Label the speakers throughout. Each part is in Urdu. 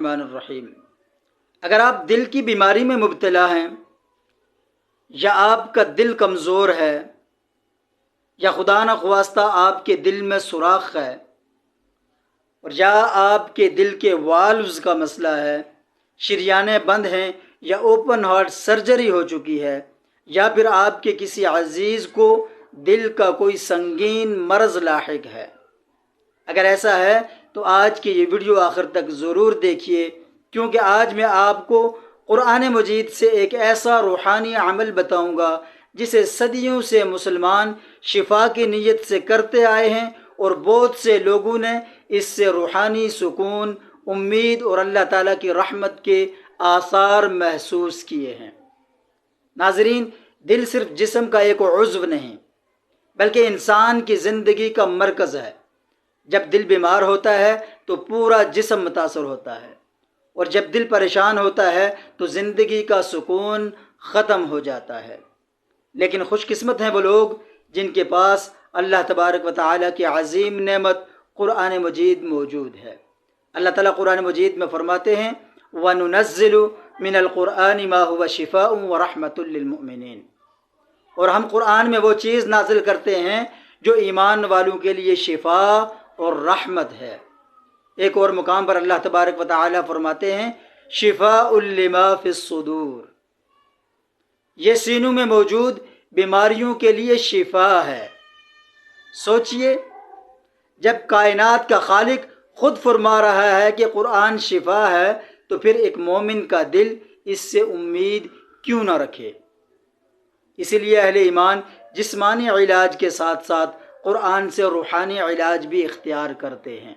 Speaker 1: الرحمن الرحیم۔ اگر آپ دل کی بیماری میں مبتلا ہیں، یا آپ کا دل کمزور ہے، یا خدا نخواستہ آپ کے دل میں سوراخ ہے، اور یا آپ کے دل کے والوز کا مسئلہ ہے، شریانیں بند ہیں، یا اوپن ہارٹ سرجری ہو چکی ہے، یا پھر آپ کے کسی عزیز کو دل کا کوئی سنگین مرض لاحق ہے، اگر ایسا ہے تو آج کی یہ ویڈیو آخر تک ضرور دیکھیے، کیونکہ آج میں آپ کو قرآن مجید سے ایک ایسا روحانی عمل بتاؤں گا جسے صدیوں سے مسلمان شفا کی نیت سے کرتے آئے ہیں، اور بہت سے لوگوں نے اس سے روحانی سکون، امید اور اللہ تعالیٰ کی رحمت کے آثار محسوس کیے ہیں۔ ناظرین، دل صرف جسم کا ایک عضو نہیں، بلکہ انسان کی زندگی کا مرکز ہے۔ جب دل بیمار ہوتا ہے تو پورا جسم متاثر ہوتا ہے، اور جب دل پریشان ہوتا ہے تو زندگی کا سکون ختم ہو جاتا ہے۔ لیکن خوش قسمت ہیں وہ لوگ جن کے پاس اللہ تبارک و تعالیٰ کی عظیم نعمت قرآن مجید موجود ہے۔ اللہ تعالیٰ قرآن مجید میں فرماتے ہیں وَنُنَزِّلُ مِنَ الْقُرْآنِ مَا هُوَ شِفَاءٌ وَرَحْمَةٌ لِّلْمُؤْمِنِينَ، اور ہم قرآن میں وہ چیز نازل کرتے ہیں جو ایمان والوں کے لیے شفا اور رحمت ہے۔ ایک اور مقام پر اللہ تبارک و تعالیٰ فرماتے ہیں شفاء لما فی الصدور، یہ سینوں میں موجود بیماریوں کے لیے شفا ہے۔ سوچئے، جب کائنات کا خالق خود فرما رہا ہے کہ قرآن شفا ہے، تو پھر ایک مومن کا دل اس سے امید کیوں نہ رکھے؟ اسی لیے اہل ایمان جسمانی علاج کے ساتھ ساتھ قرآن سے روحانی علاج بھی اختیار کرتے ہیں۔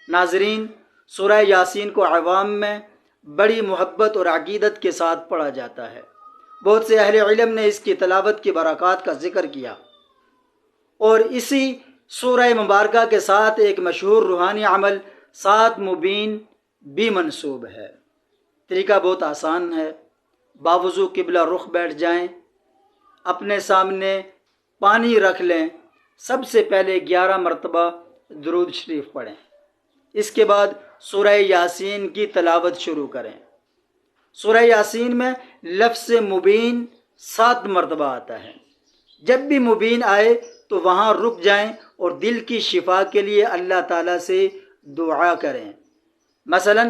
Speaker 1: ناظرین، سورہ یاسین کو عوام میں بڑی محبت اور عقیدت کے ساتھ پڑھا جاتا ہے۔ بہت سے اہل علم نے اس کی تلاوت کی برکات کا ذکر کیا، اور اسی سورہ مبارکہ کے ساتھ ایک مشہور روحانی عمل 7 مبین بھی منسوب ہے۔ طریقہ بہت آسان ہے، باوضو قبلہ رخ بیٹھ جائیں، اپنے سامنے پانی رکھ لیں، سب سے پہلے 11 مرتبہ درود شریف پڑھیں، اس کے بعد سورہ یاسین کی تلاوت شروع کریں۔ سورہ یاسین میں لفظ مبین 7 مرتبہ آتا ہے۔ جب بھی مبین آئے تو وہاں رک جائیں اور دل کی شفا کے لیے اللہ تعالیٰ سے دعا کریں۔ مثلا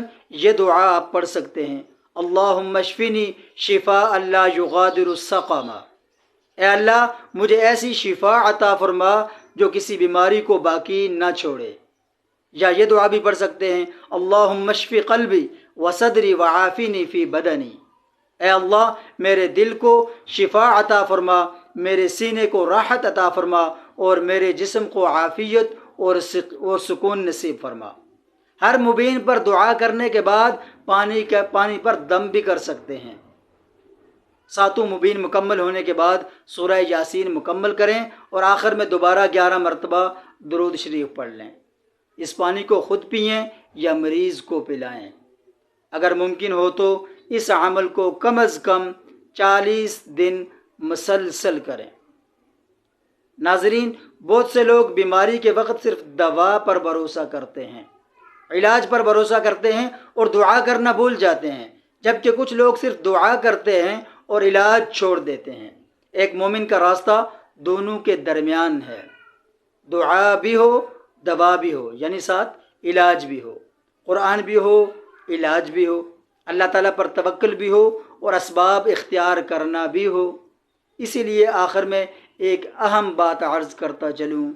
Speaker 1: یہ دعا آپ پڑھ سکتے ہیں اللہم اشفنی شفاء لا یغادر سقما، اے اللہ مجھے ایسی شفا عطا فرما جو کسی بیماری کو باقی نہ چھوڑے۔ یا یہ دعا بھی پڑھ سکتے ہیں اللہم اشفی قلبی وصدری وعافنی فی بدنی، اے اللہ میرے دل کو شفا عطا فرما، میرے سینے کو راحت عطا فرما، اور میرے جسم کو عافیت اور سکون نصیب فرما۔ ہر مبین پر دعا کرنے کے بعد پانی پر دم بھی کر سکتے ہیں۔ 7 مبین مکمل ہونے کے بعد سورہ یاسین مکمل کریں، اور آخر میں دوبارہ 11 مرتبہ درود شریف پڑھ لیں۔ اس پانی کو خود پئیں یا مریض کو پلائیں۔ اگر ممکن ہو تو اس عمل کو کم از کم 40 دن مسلسل کریں۔ ناظرین، بہت سے لوگ بیماری کے وقت صرف دوا پر بھروسہ کرتے ہیں، علاج پر بھروسہ کرتے ہیں اور دعا کرنا بھول جاتے ہیں، جبکہ کچھ لوگ صرف دعا کرتے ہیں اور علاج چھوڑ دیتے ہیں۔ ایک مومن کا راستہ دونوں کے درمیان ہے، دعا بھی ہو دوا بھی ہو، یعنی ساتھ علاج بھی ہو، قرآن بھی ہو علاج بھی ہو، اللہ تعالیٰ پر توکل بھی ہو اور اسباب اختیار کرنا بھی ہو۔ اسی لیے آخر میں ایک اہم بات عرض کرتا چلوں،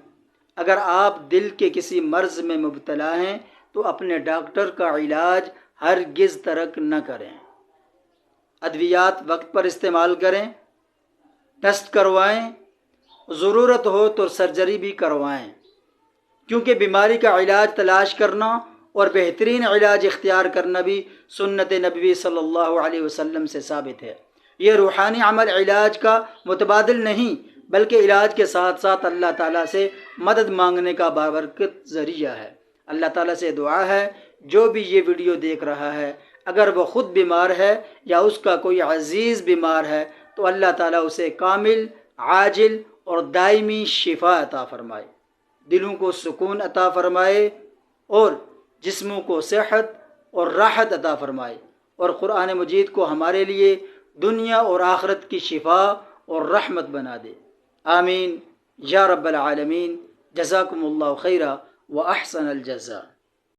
Speaker 1: اگر آپ دل کے کسی مرض میں مبتلا ہیں تو اپنے ڈاکٹر کا علاج ہرگز ترک نہ کریں، ادویات وقت پر استعمال کریں، ٹیسٹ کروائیں، ضرورت ہو تو سرجری بھی کروائیں، کیونکہ بیماری کا علاج تلاش کرنا اور بہترین علاج اختیار کرنا بھی سنت نبوی صلی اللہ علیہ وسلم سے ثابت ہے۔ یہ روحانی عمل علاج کا متبادل نہیں، بلکہ علاج کے ساتھ ساتھ اللہ تعالیٰ سے مدد مانگنے کا بابرکت ذریعہ ہے۔ اللہ تعالیٰ سے دعا ہے جو بھی یہ ویڈیو دیکھ رہا ہے، اگر وہ خود بیمار ہے یا اس کا کوئی عزیز بیمار ہے، تو اللہ تعالیٰ اسے کامل، عاجل اور دائمی شفا عطا فرمائے، دلوں کو سکون عطا فرمائے اور جسموں کو صحت، اور راحت عطا فرمائے، اور قرآن مجید کو ہمارے لیے دنیا اور آخرت کی شفا اور رحمت بنا دے۔ آمین یا رب العالمین۔ جزاکم اللہ خیرا و احسن الجزا۔